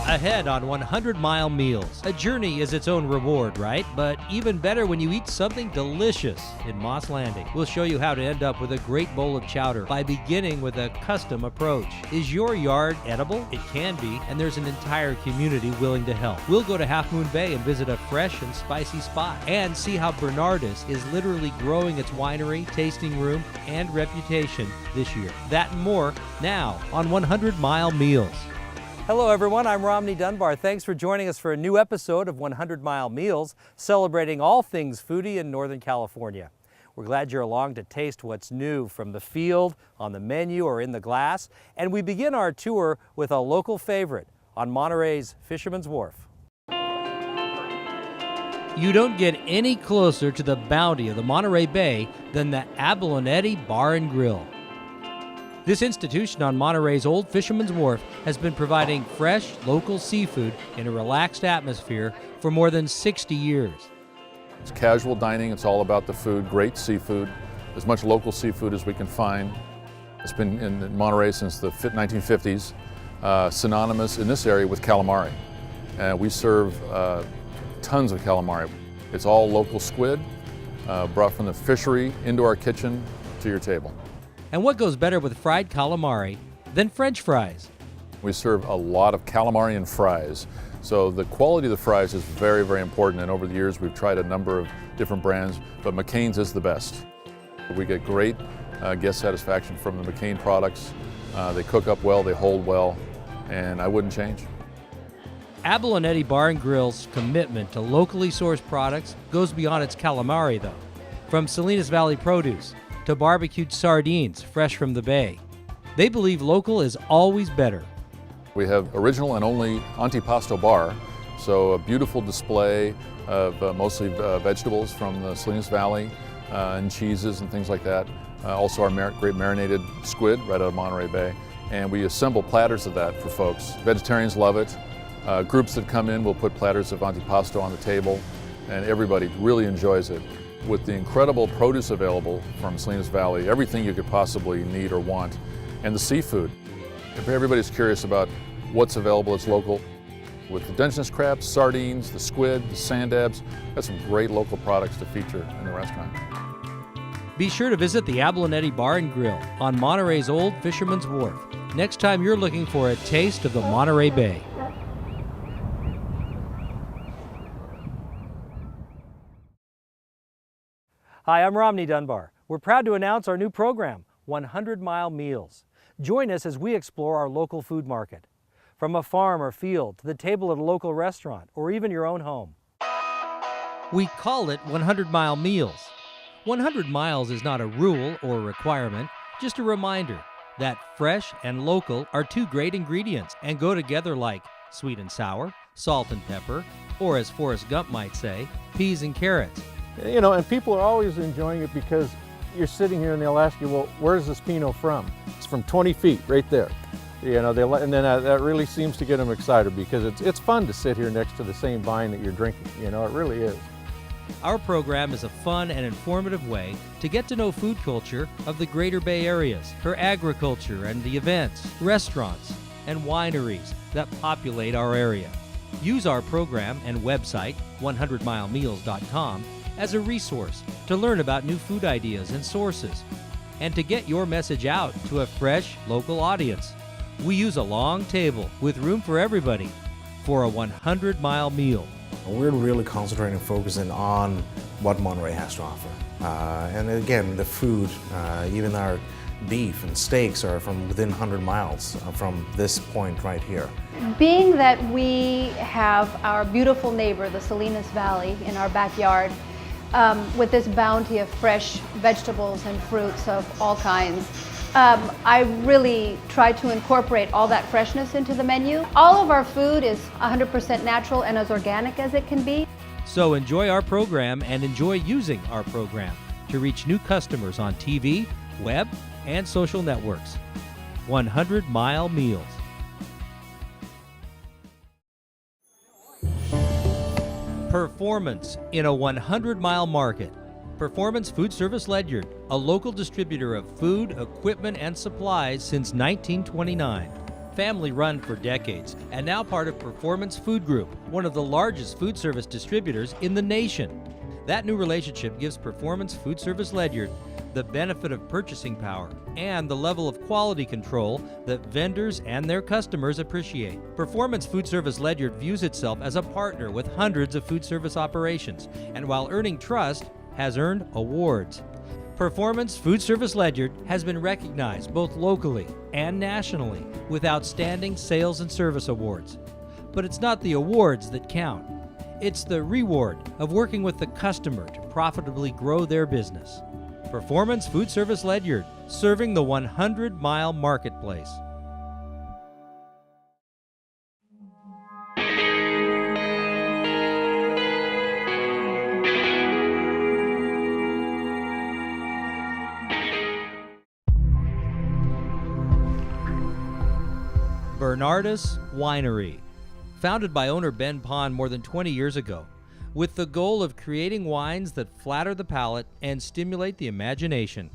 Ahead on 100-Mile Meals. A journey is its own reward, right? But even better when you eat something delicious in Moss Landing. We'll show you how to end up with a great bowl of chowder by beginning with a custom approach. Is your yard edible? It can be, and there's an entire community willing to help. We'll go to Half Moon Bay and visit a fresh and spicy spot and see how Bernardus is literally growing its winery, tasting room, and reputation this year. That and more now on 100-Mile Meals. Hello everyone, I'm Romney Dunbar. Thanks for joining us for a new episode of 100-Mile Meals, celebrating all things foodie in Northern California. We're glad you're along to taste what's new from the field, on the menu, or in the glass. And we begin our tour with a local favorite on Monterey's Fisherman's Wharf. You don't get any closer to the bounty of the Monterey Bay than the Abalonetti Bar and Grill. This institution on Monterey's Old Fisherman's Wharf has been providing fresh, local seafood in a relaxed atmosphere for more than 60 years. It's casual dining, it's all about the food, great seafood, as much local seafood as we can find. It's been in Monterey since the 1950s, synonymous in this area with calamari. We serve tons of calamari. It's all local squid, brought from the fishery into our kitchen to your table. And what goes better with fried calamari than French fries? We serve a lot of calamari and fries. So the quality of the fries is very, very important. And over the years, we've tried a number of different brands, but McCain's is the best. We get great guest satisfaction from the McCain products. They cook up well, they hold well, and I wouldn't change. Abalonetti Bar and Grill's commitment to locally sourced products goes beyond its calamari, though. From Salinas Valley produce to barbecued sardines fresh from the bay. They believe local is always better. We have original and only antipasto bar, so a beautiful display of mostly vegetables from the Salinas Valley and cheeses and things like that. Also our great marinated squid right out of Monterey Bay. And we assemble platters of that for folks. Vegetarians love it. Groups that come in will put platters of antipasto on the table, and everybody really enjoys it. With the incredible produce available from Salinas Valley, everything you could possibly need or want, and the seafood. If everybody's curious about what's available that's local, with the Dungeness crabs, sardines, the squid, the sand dabs, that's some great local products to feature in the restaurant. Be sure to visit the Abalonetti Bar and Grill on Monterey's Old Fisherman's Wharf next time you're looking for a taste of the Monterey Bay. Hi, I'm Romney Dunbar. We're proud to announce our new program, 100-Mile Meals. Join us as we explore our local food market. From a farm or field to the table at a local restaurant or even your own home. We call it 100-Mile Meals. 100 miles is not a rule or a requirement, just a reminder that fresh and local are two great ingredients and go together like sweet and sour, salt and pepper, or as Forrest Gump might say, peas and carrots. You know, and people are always enjoying it because you're sitting here and they'll ask you, well, where's this Pinot from? It's from 20 feet right there. You know, and then that really seems to get them excited because it's fun to sit here next to the same vine that you're drinking. You know, it really is. Our program is a fun and informative way to get to know food culture of the Greater Bay areas, her agriculture and the events, restaurants, and wineries that populate our area. Use our program and website, 100milemeals.com, as a resource to learn about new food ideas and sources, and to get your message out to a fresh, local audience. We use a long table with room for everybody for a 100-mile meal. We're really concentrating and focusing on what Monterey has to offer. And again, the food, even our beef and steaks are from within 100 miles from this point right here. Being that we have our beautiful neighbor, the Salinas Valley, in our backyard, with this bounty of fresh vegetables and fruits of all kinds, I really try to incorporate all that freshness into the menu. All of our food is 100% natural and as organic as it can be. So enjoy our program and enjoy using our program to reach new customers on TV, web, and social networks. 100-Mile Meals. Performance in a 100-mile market. Performance Food Service Ledyard, a local distributor of food, equipment, and supplies since 1929. family run for decades, and now part of Performance Food Group, one of the largest food service distributors in the nation. That new relationship gives Performance Food Service Ledyard the benefit of purchasing power and the level of quality control that vendors and their customers appreciate. Performance Food Service Ledyard views itself as a partner with hundreds of food service operations, and while earning trust, has earned awards. Performance Food Service Ledyard has been recognized both locally and nationally with outstanding sales and service awards. But it's not the awards that count. It's the reward of working with the customer to profitably grow their business. Performance Food Service Ledyard, serving the 100-mile marketplace. Bernardus Winery, founded by owner Ben Pond more than 20 years ago, with the goal of creating wines that flatter the palate and stimulate the imagination.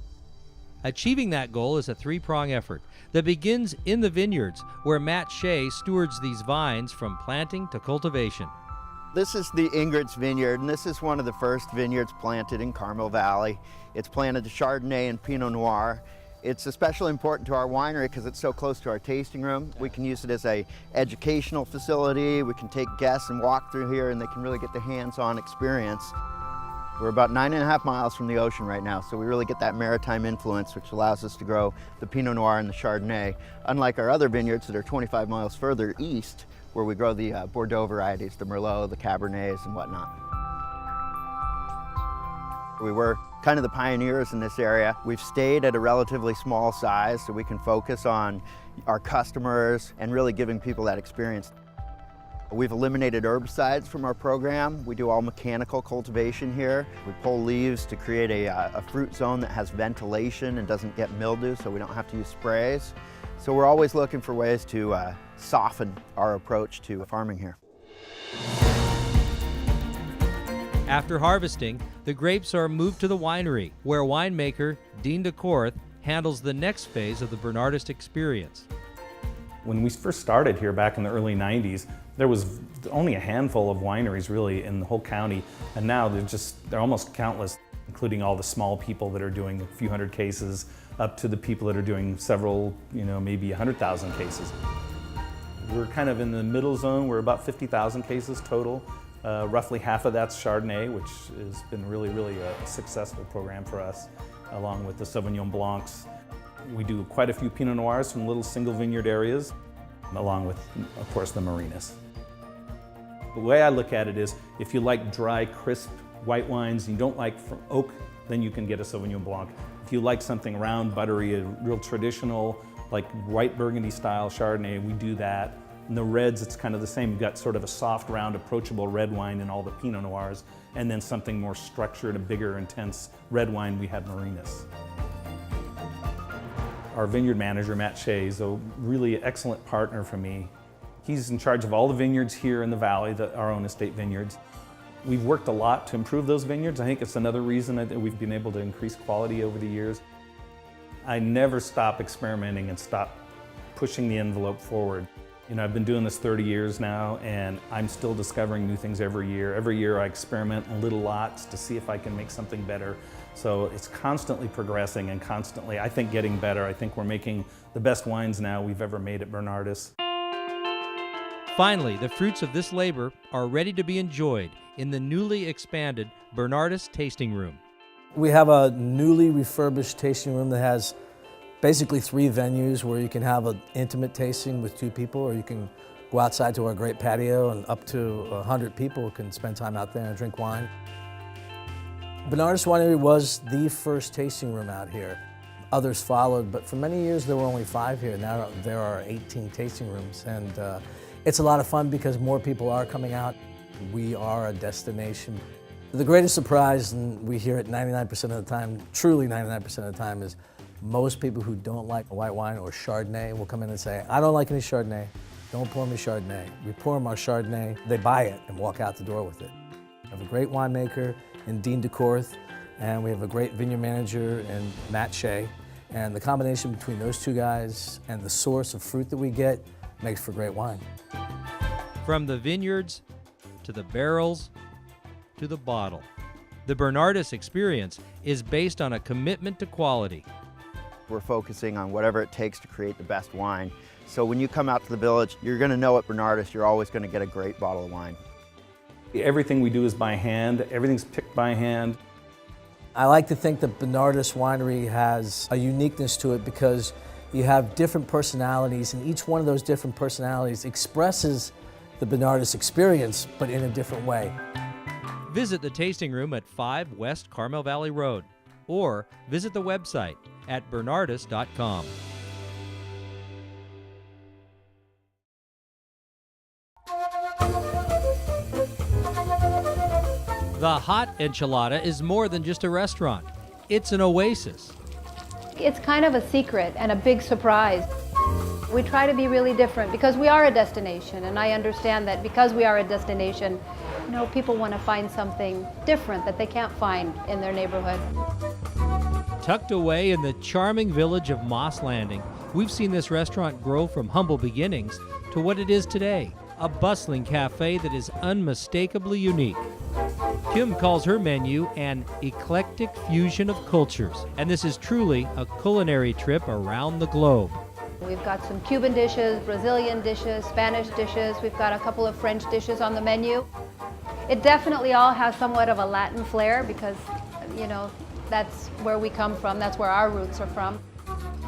Achieving that goal is a three-prong effort that begins in the vineyards, where Matt Shea stewards these vines from planting to cultivation. This is the Ingrid's Vineyard, and this is one of the first vineyards planted in Carmel Valley. It's planted to Chardonnay and Pinot Noir. It's especially important to our winery because it's so close to our tasting room. We can use it as an educational facility. We can take guests and walk through here, and they can really get the hands-on experience. We're about 9.5 miles from the ocean right now, so we really get that maritime influence, which allows us to grow the Pinot Noir and the Chardonnay, unlike our other vineyards that are 25 miles further east, where we grow the Bordeaux varieties, the Merlot, the Cabernets, and whatnot. We were kind of the pioneers in this area. We've stayed at a relatively small size so we can focus on our customers and really giving people that experience. We've eliminated herbicides from our program. We do all mechanical cultivation here. We pull leaves to create a fruit zone that has ventilation and doesn't get mildew, so we don't have to use sprays. So we're always looking for ways to soften our approach to farming here. After harvesting, the grapes are moved to the winery, where winemaker Dean DeCorth handles the next phase of the Bernardus experience. When we first started here back in the early 90s, there was only a handful of wineries really in the whole county, and now they're almost countless, including all the small people that are doing a few hundred cases, up to the people that are doing several, maybe 100,000 cases. We're kind of in the middle zone. We're about 50,000 cases total. Roughly half of that's Chardonnay, which has been really a successful program for us, along with the Sauvignon Blancs. We do quite a few Pinot Noirs from little single vineyard areas, along with, of course, the Marinas. The way I look at it is, if you like dry, crisp white wines and you don't like from oak, then you can get a Sauvignon Blanc. If you like something round, buttery, a real traditional, like white Burgundy style Chardonnay, we do that. In the reds, it's kind of the same. You've got sort of a soft, round, approachable red wine in all the Pinot Noirs, and then something more structured, a bigger, intense red wine, we have Marinas. Our vineyard manager, Matt Shea, is a really excellent partner for me. He's in charge of all the vineyards here in the valley, our own estate vineyards. We've worked a lot to improve those vineyards. I think it's another reason that we've been able to increase quality over the years. I never stop experimenting and stop pushing the envelope forward. I've been doing this 30 years now, and I'm still discovering new things every year. Every year I experiment in little lots to see if I can make something better. So it's constantly progressing and constantly, I think, getting better. I think we're making the best wines now we've ever made at Bernardus. Finally, the fruits of this labor are ready to be enjoyed in the newly expanded Bernardus Tasting Room. We have a newly refurbished tasting room that has basically 3 venues where you can have an intimate tasting with 2 people, or you can go outside to our great patio and up to 100 people can spend time out there and drink wine. Bernardus Winery was the first tasting room out here. Others followed, but for many years there were only 5 here. Now there are 18 tasting rooms, and it's a lot of fun because more people are coming out. We are a destination. The greatest surprise, and we hear it 99% of the time, truly 99% of the time, is most people who don't like white wine or Chardonnay will come in and say, I don't like any Chardonnay, don't pour me Chardonnay. We pour them our Chardonnay, they buy it and walk out the door with it. We have a great winemaker in Dean DeCorth, and we have a great vineyard manager in Matt Shea, And the combination between those two guys and the source of fruit that we get makes for great wine. From the vineyards to the barrels to the bottle, the Bernardus experience is based on a commitment to quality. We're focusing on whatever it takes to create the best wine. So when you come out to the village, you're going to know at Bernardus you're always going to get a great bottle of wine. Everything we do is by hand, everything's picked by hand. I like to think that Bernardus Winery has a uniqueness to it because you have different personalities, and each one of those different personalities expresses the Bernardus experience, but in a different way. Visit the tasting room at 5 West Carmel Valley Road, or visit the website at bernardus.com. The Hot Enchilada is more than just a restaurant. It's an oasis. It's kind of a secret and a big surprise. We try to be really different because we are a destination, and I understand that because we are a destination, you know, people want to find something different that they can't find in their neighborhood. Tucked away in the charming village of Moss Landing, we've seen this restaurant grow from humble beginnings to what it is today, a bustling cafe that is unmistakably unique. Kim calls her menu an eclectic fusion of cultures, and this is truly a culinary trip around the globe. We've got some Cuban dishes, Brazilian dishes, Spanish dishes. We've got a couple of French dishes on the menu. It definitely all has somewhat of a Latin flair because, you know, that's where we come from, that's where our roots are from.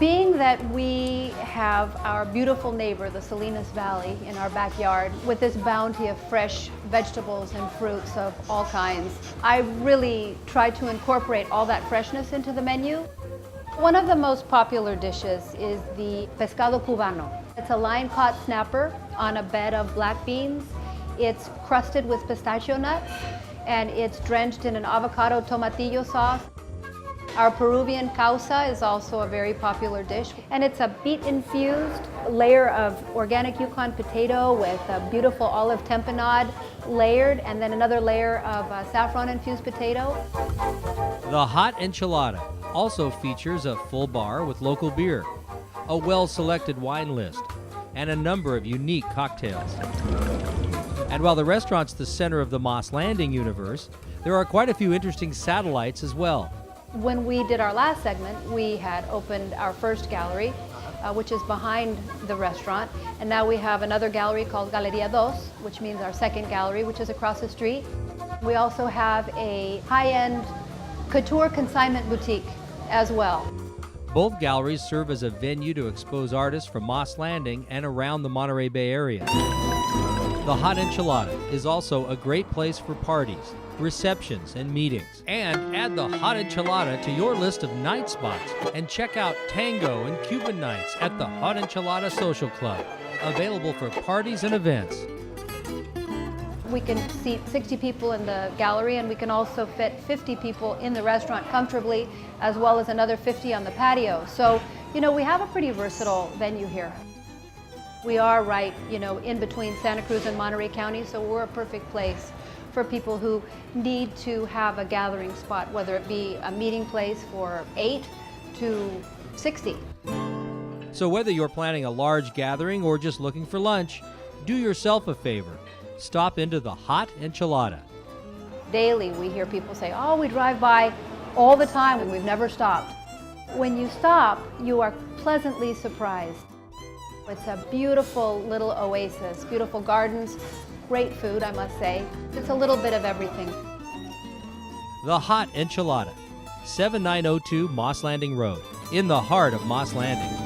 Being that we have our beautiful neighbor, the Salinas Valley, in our backyard with this bounty of fresh vegetables and fruits of all kinds, I really try to incorporate all that freshness into the menu. One of the most popular dishes is the pescado cubano. It's a line-caught snapper on a bed of black beans. It's crusted with pistachio nuts, and it's drenched in an avocado tomatillo sauce. Our Peruvian causa is also a very popular dish, and it's a beet-infused layer of organic Yukon potato with a beautiful olive tamponade layered, and then another layer of saffron-infused potato. The Hot Enchilada also features a full bar with local beer, a well-selected wine list, and a number of unique cocktails. And while the restaurant's the center of the Moss Landing universe, there are quite a few interesting satellites as well. When we did our last segment, we had opened our first gallery, which is behind the restaurant. And now we have another gallery called Galeria Dos, which means our second gallery, which is across the street. We also have a high-end couture consignment boutique as well. Both galleries serve as a venue to expose artists from Moss Landing and around the Monterey Bay area. The Hot Enchilada is also a great place for parties, receptions, and meetings. And add the Hot Enchilada to your list of night spots and check out tango and Cuban nights at the Hot Enchilada Social Club, available for parties and events. We can seat 60 people in the gallery, and we can also fit 50 people in the restaurant comfortably, as well as another 50 on the patio. So, you know, we have a pretty versatile venue here. We are right, you know, in between Santa Cruz and Monterey County, so we're a perfect place for people who need to have a gathering spot, whether it be a meeting place for 8 to 60. So whether you're planning a large gathering or just looking for lunch, do yourself a favor. Stop into the Hot Enchilada. Daily we hear people say, oh, we drive by all the time and we've never stopped. When you stop, you are pleasantly surprised. It's a beautiful little oasis, beautiful gardens, great food, I must say. It's a little bit of everything. The Hot Enchilada, 7902 Moss Landing Road, in the heart of Moss Landing.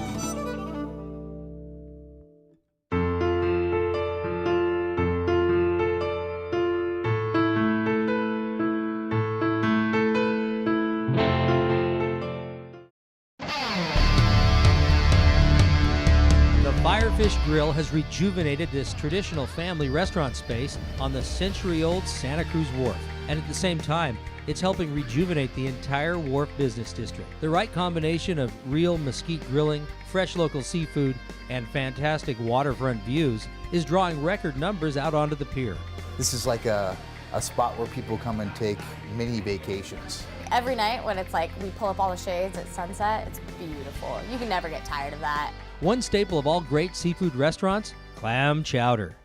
Firefish Grill has rejuvenated this traditional family restaurant space on the century-old Santa Cruz Wharf. And at the same time, it's helping rejuvenate the entire Wharf business district. The right combination of real mesquite grilling, fresh local seafood, and fantastic waterfront views is drawing record numbers out onto the pier. This is like a spot where people come and take mini vacations. Every night when it's like we pull up all the shades at sunset, it's beautiful. You can never get tired of that. One staple of all great seafood restaurants, clam chowder.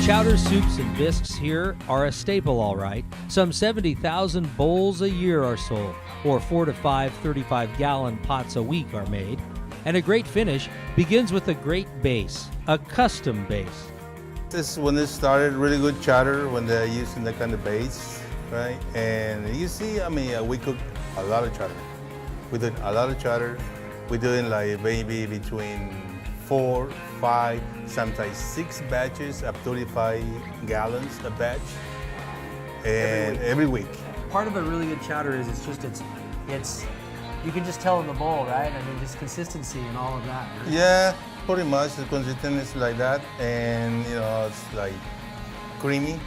Chowder soups and bisques here are a staple, all right. Some 70,000 bowls a year are sold, or 4 to 5 35-gallon pots a week are made. And a great finish begins with a great base, a custom base. This when it started, really good chowder when they're using that kind of base, right? And you see, I mean, we cook a lot of chowder. We do a lot of chowder. We're doing like maybe between 4, 5, sometimes 6 batches of 35 gallons a batch, and every week. Part of a really good chowder is it's you can just tell in the bowl, right? I mean, just consistency and all of that. Right? Yeah, pretty much the consistency is like that, and you know, it's like creamy,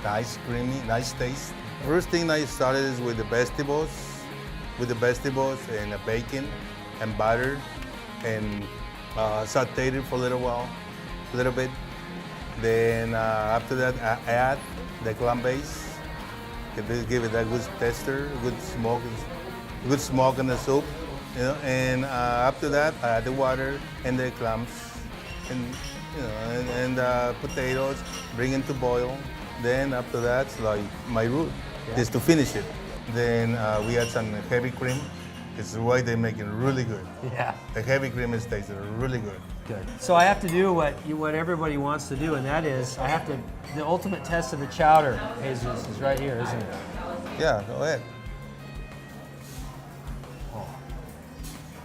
nice creamy, nice taste. First thing I started is with the vegetables, and a bacon and butter, and sauteed it for a little bit. Then after that, I add the clam base. Give it a good texture, good smoke in the soup, you know. And after that, I add the water and the clams, and you know, and potatoes. Bring it to boil. Then after that, it's like my root is to finish it. Then we add some heavy cream. It's the way they make it really good. Yeah. The heavy cream is tasted really good. Good. So I have to do what everybody wants to do, and that is the ultimate test of the chowder, Jesus, is right here, isn't it? Yeah, go ahead.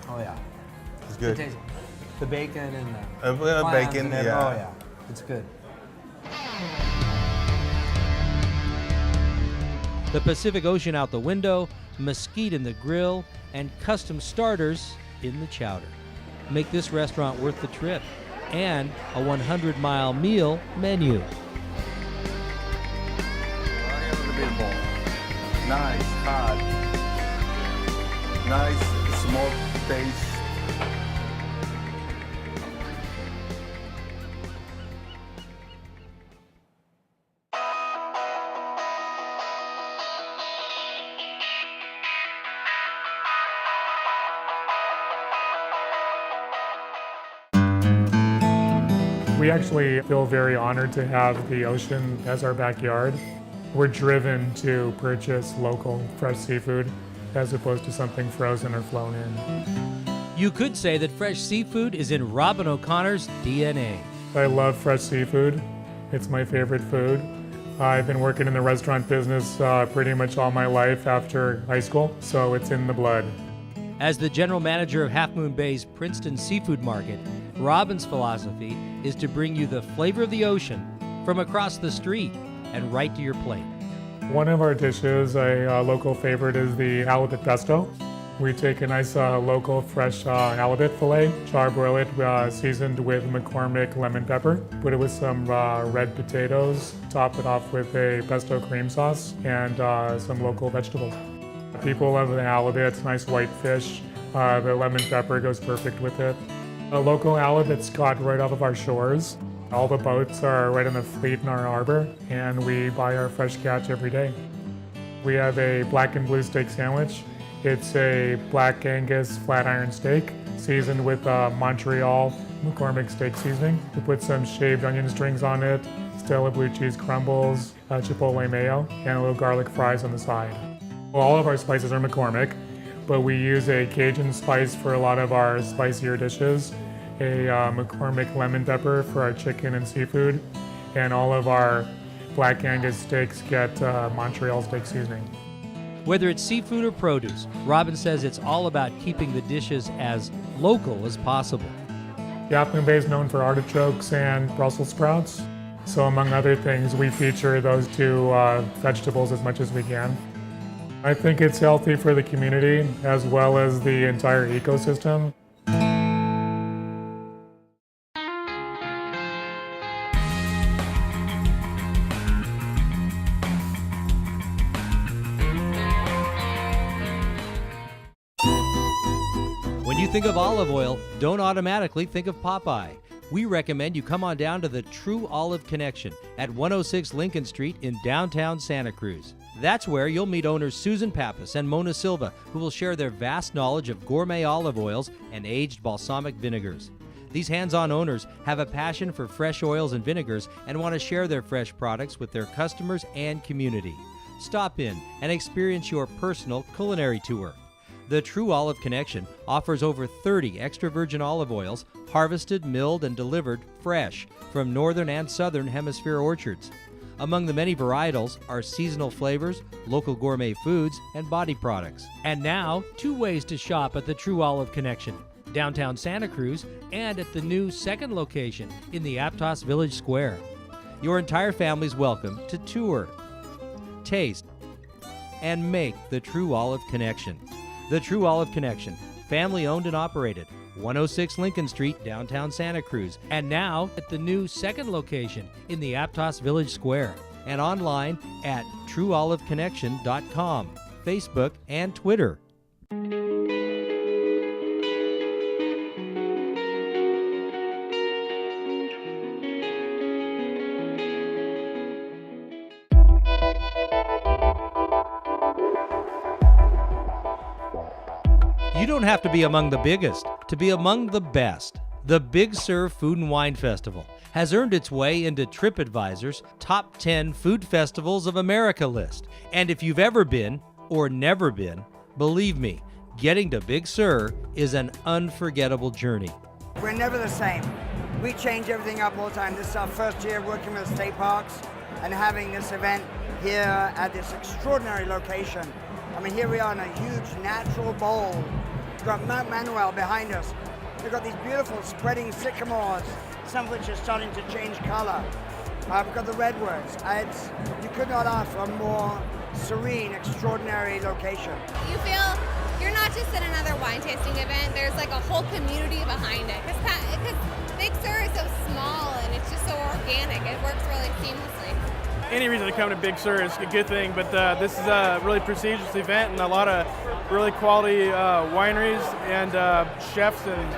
Oh yeah. It's good. It tastes, the bacon and the clams bacon, and then, yeah. Oh yeah, it's good. The Pacific Ocean out the window, mesquite in the grill, and custom starters in the chowder make this restaurant worth the trip, and a 100-mile meal menu. Nice, hot, nice, small taste. We actually feel very honored to have the ocean as our backyard. We're driven to purchase local, fresh seafood as opposed to something frozen or flown in. You could say that fresh seafood is in Robin O'Connor's DNA. I love fresh seafood. It's my favorite food. I've been working in the restaurant business pretty much all my life after high school, so it's in the blood. As the general manager of Half Moon Bay's Princeton Seafood Market, Robin's philosophy is to bring you the flavor of the ocean from across the street and right to your plate. One of our dishes, a local favorite, is the halibut pesto. We take a nice local fresh halibut fillet, charbroil it, seasoned with McCormick lemon pepper, put it with some red potatoes, top it off with a pesto cream sauce, and some local vegetables. People love the halibut, it's nice white fish. The lemon pepper goes perfect with it. A local halibut's caught right off of our shores. All the boats are right in the fleet in our harbor, and we buy our fresh catch every day. We have a black and blue steak sandwich. It's a black Angus flat iron steak, seasoned with Montreal McCormick steak seasoning. We put some shaved onion strings on it, Stella blue cheese crumbles, chipotle mayo, and a little garlic fries on the side. All of our spices are McCormick, but we use a Cajun spice for a lot of our spicier dishes, a McCormick lemon pepper for our chicken and seafood, and all of our black Angus steaks get Montreal steak seasoning. Whether it's seafood or produce, Robin says it's all about keeping the dishes as local as possible. Half Moon Bay is known for artichokes and Brussels sprouts, so among other things, we feature those two vegetables as much as we can. I think it's healthy for the community as well as the entire ecosystem. When you think of olive oil, don't automatically think of Popeye. We recommend you come on down to the True Olive Connection at 106 Lincoln Street in downtown Santa Cruz. That's where you'll meet owners Susan Pappas and Mona Silva, who will share their vast knowledge of gourmet olive oils and aged balsamic vinegars. These hands-on owners have a passion for fresh oils and vinegars and want to share their fresh products with their customers and community. Stop in and experience your personal culinary tour. The True Olive Connection offers over 30 extra virgin olive oils, harvested, milled, and delivered fresh from northern and southern hemisphere orchards. Among the many varietals are seasonal flavors, local gourmet foods, and body products. And now, 2 ways to shop at the True Olive Connection: downtown Santa Cruz and at the new second location in the Aptos Village Square. Your entire family's welcome to tour, taste, and make the True Olive Connection. The True Olive Connection, family owned and operated, 106 Lincoln Street, downtown Santa Cruz, and now at the new second location in the Aptos Village Square, and online at trueoliveconnection.com, Facebook, and Twitter. You don't have to be among the biggest to be among the best. The Big Sur Food and Wine Festival has earned its way into TripAdvisor's Top 10 Food Festivals of America list. And if you've ever been or never been, believe me, getting to Big Sur is an unforgettable journey. We're never the same. We change everything up all the time. This is our first year working with state parks and having this event here at this extraordinary location. I mean, here we are in a huge natural bowl. We've got Mount Manuel behind us. We've got these beautiful spreading sycamores, some of which are starting to change color. We've got the redwoods. You could not ask for a more serene, extraordinary location. You feel you're not just at another wine tasting event, there's like a whole community behind it. Because Big Sur is so small and it's just so organic. It works really seamlessly. Any reason to come to Big Sur is a good thing, but this is a really prestigious event and a lot of really quality wineries and chefs, and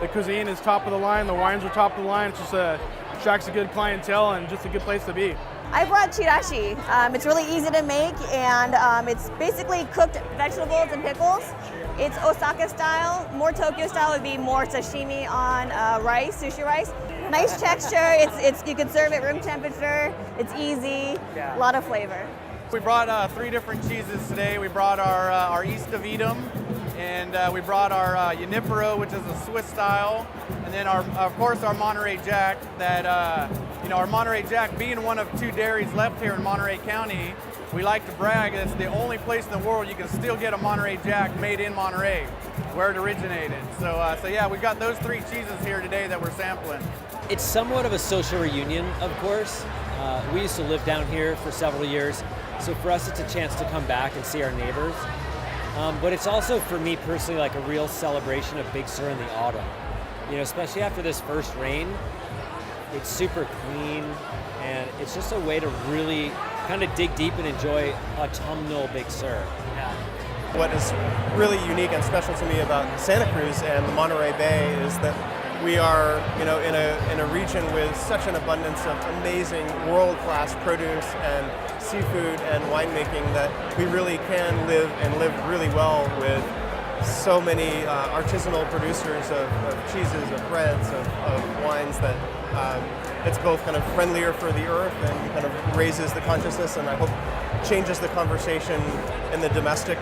the cuisine is top of the line, the wines are top of the line. It's just attracts a good clientele and just a good place to be. I brought chirashi. It's really easy to make, and it's basically cooked vegetables and pickles. It's Osaka style. More Tokyo style would be more sashimi on rice, sushi rice. Nice texture. You can serve it room temperature. It's easy. A lot of flavor. We brought 3 different cheeses today. We brought our East of Edam, and we brought our Junipero, which is a Swiss style, and then of course our Monterey Jack. That our Monterey Jack being one of 2 dairies left here in Monterey County, we like to brag that it's the only place in the world you can still get a Monterey Jack made in Monterey, where it originated. So yeah, we've got those 3 cheeses here today that we're sampling. It's somewhat of a social reunion, of course. We used to live down here for several years, so for us it's a chance to come back and see our neighbors. But it's also, for me personally, like a real celebration of Big Sur in the autumn. Especially after this first rain, it's super clean, and it's just a way to really kind of dig deep and enjoy autumnal Big Sur. Yeah. What is really unique and special to me about Santa Cruz and the Monterey Bay is that we are, in a region with such an abundance of amazing world-class produce and seafood and winemaking that we really can live really well with so many artisanal producers of cheeses, of breads, of wines that it's both kind of friendlier for the earth and kind of raises the consciousness, and I hope changes the conversation in the domestic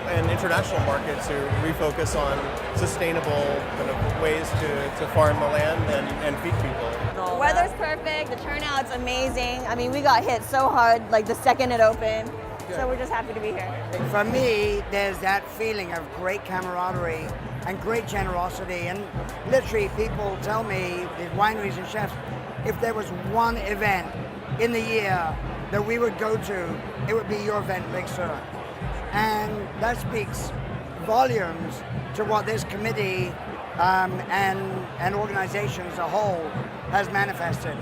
and international market to refocus on sustainable kind of ways to farm the land and feed people. The weather's perfect, the turnout's amazing. I mean, we got hit so hard like the second it opened, so we're just happy to be here. For me, there's that feeling of great camaraderie and great generosity, and literally people tell me, the wineries and chefs, if there was one event in the year that we would go to, it would be your event, Big Sur. And that speaks volumes to what this committee and organization as a whole has manifested.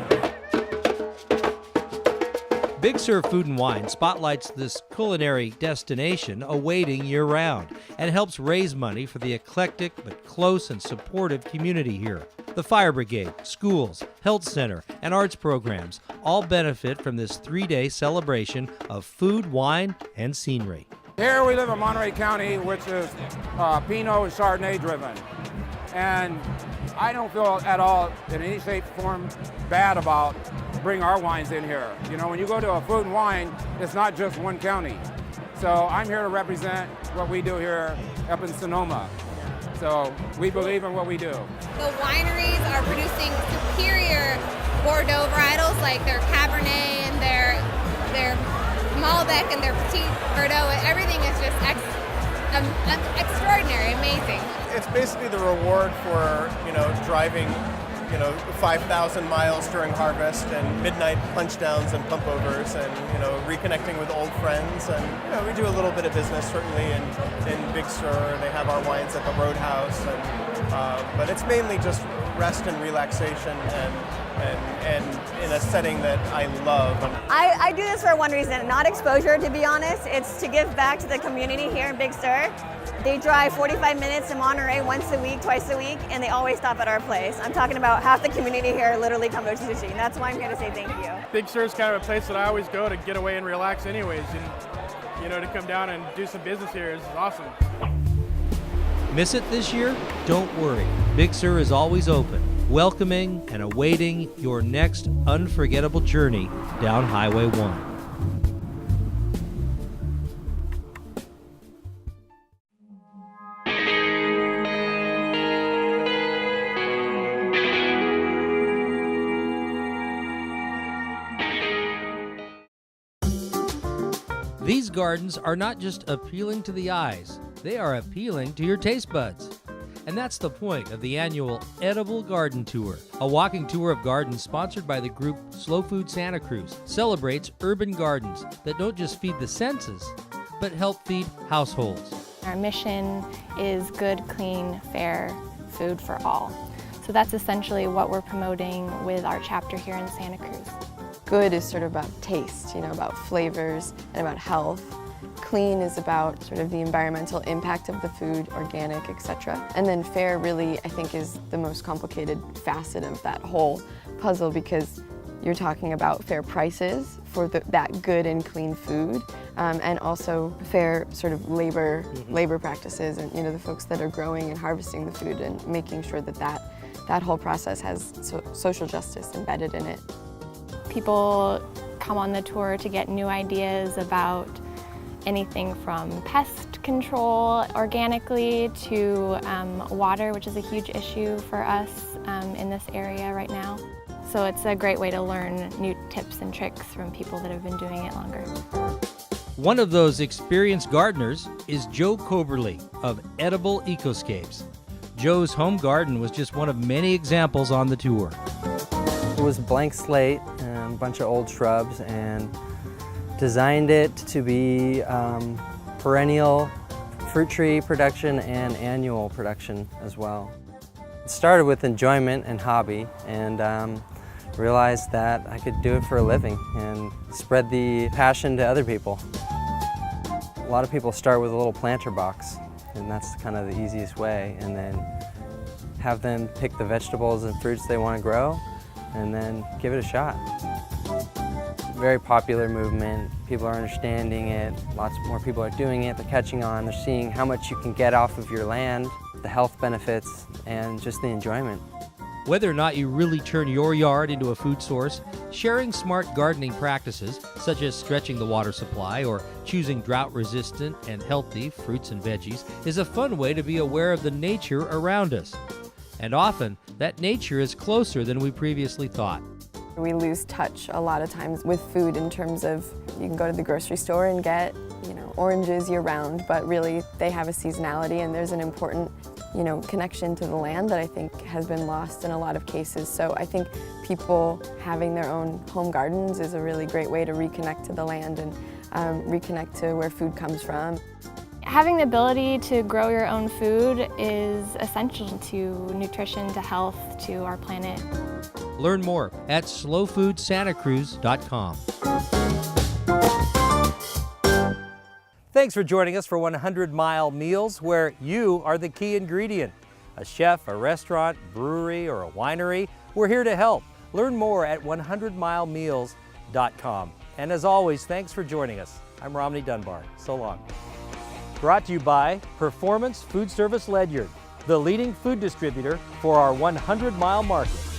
Big Sur Food and Wine spotlights this culinary destination awaiting year-round and helps raise money for the eclectic but close and supportive community here. The Fire Brigade, schools, health center, and arts programs all benefit from this 3-day celebration of food, wine, and scenery. Here we live in Monterey County, which is Pinot and Chardonnay driven. And I don't feel at all in any shape, form bad about bringing our wines in here. You know, when you go to a food and wine, it's not just one county. So I'm here to represent what we do here up in Sonoma. So we believe in what we do. The wineries are producing superior Bordeaux varietals like their Cabernet and their Malbec and their Petit Verdot. Everything is just extraordinary, amazing. It's basically the reward for, driving, 5,000 miles during harvest and midnight punch downs and pump overs and, reconnecting with old friends. And, we do a little bit of business certainly in Big Sur. They have our wines at the Roadhouse. But it's mainly just rest and relaxation and in a setting that I love. I do this for one reason, not exposure, to be honest. It's to give back to the community here in Big Sur. They drive 45 minutes to Monterey once a week, twice a week, and they always stop at our place. I'm talking about half the community here literally come to sushi, and that's why I'm here to say thank you. Big Sur is kind of a place that I always go to get away and relax anyways, and to come down and do some business here is awesome. Miss it this year? Don't worry. Big Sur is always open, welcoming and awaiting your next unforgettable journey down Highway 1. These gardens are not just appealing to the eyes, they are appealing to your taste buds. And that's the point of the annual Edible Garden Tour. A walking tour of gardens sponsored by the group Slow Food Santa Cruz celebrates urban gardens that don't just feed the senses, but help feed households. Our mission is good, clean, fair food for all. So that's essentially what we're promoting with our chapter here in Santa Cruz. Good is sort of about taste, about flavors and about health. Clean is about sort of the environmental impact of the food, organic, etc. And then fair really, I think, is the most complicated facet of that whole puzzle because you're talking about fair prices for that good and clean food, and also fair sort of labor practices and the folks that are growing and harvesting the food and making sure that whole process has social justice embedded in it. People come on the tour to get new ideas about anything from pest control organically to water, which is a huge issue for us in this area right now. So it's a great way to learn new tips and tricks from people that have been doing it longer. One of those experienced gardeners is Joe Coberly of Edible Ecoscapes. Joe's home garden was just one of many examples on the tour. It was a blank slate and a bunch of old shrubs, and designed it to be perennial fruit tree production and annual production as well. It started with enjoyment and hobby, and realized that I could do it for a living and spread the passion to other people. A lot of people start with a little planter box, and that's kind of the easiest way, and then have them pick the vegetables and fruits they want to grow and then give it a shot. Very popular movement, people are understanding it, lots more people are doing it, they're catching on, they're seeing how much you can get off of your land, the health benefits, and just the enjoyment. Whether or not you really turn your yard into a food source, sharing smart gardening practices, such as stretching the water supply or choosing drought-resistant and healthy fruits and veggies, is a fun way to be aware of the nature around us. And often, that nature is closer than we previously thought. We lose touch a lot of times with food in terms of you can go to the grocery store and get, oranges year-round, but really they have a seasonality, and there's an important, connection to the land that I think has been lost in a lot of cases. So I think people having their own home gardens is a really great way to reconnect to the land and reconnect to where food comes from. Having the ability to grow your own food is essential to nutrition, to health, to our planet. Learn more at slowfoodsantacruz.com. Thanks for joining us for 100 Mile Meals, where you are the key ingredient. A chef, a restaurant, brewery, or a winery, we're here to help. Learn more at 100milemeals.com. And as always, thanks for joining us. I'm Romney Dunbar. So long. Brought to you by Performance Food Service Ledyard, the leading food distributor for our 100 Mile Market.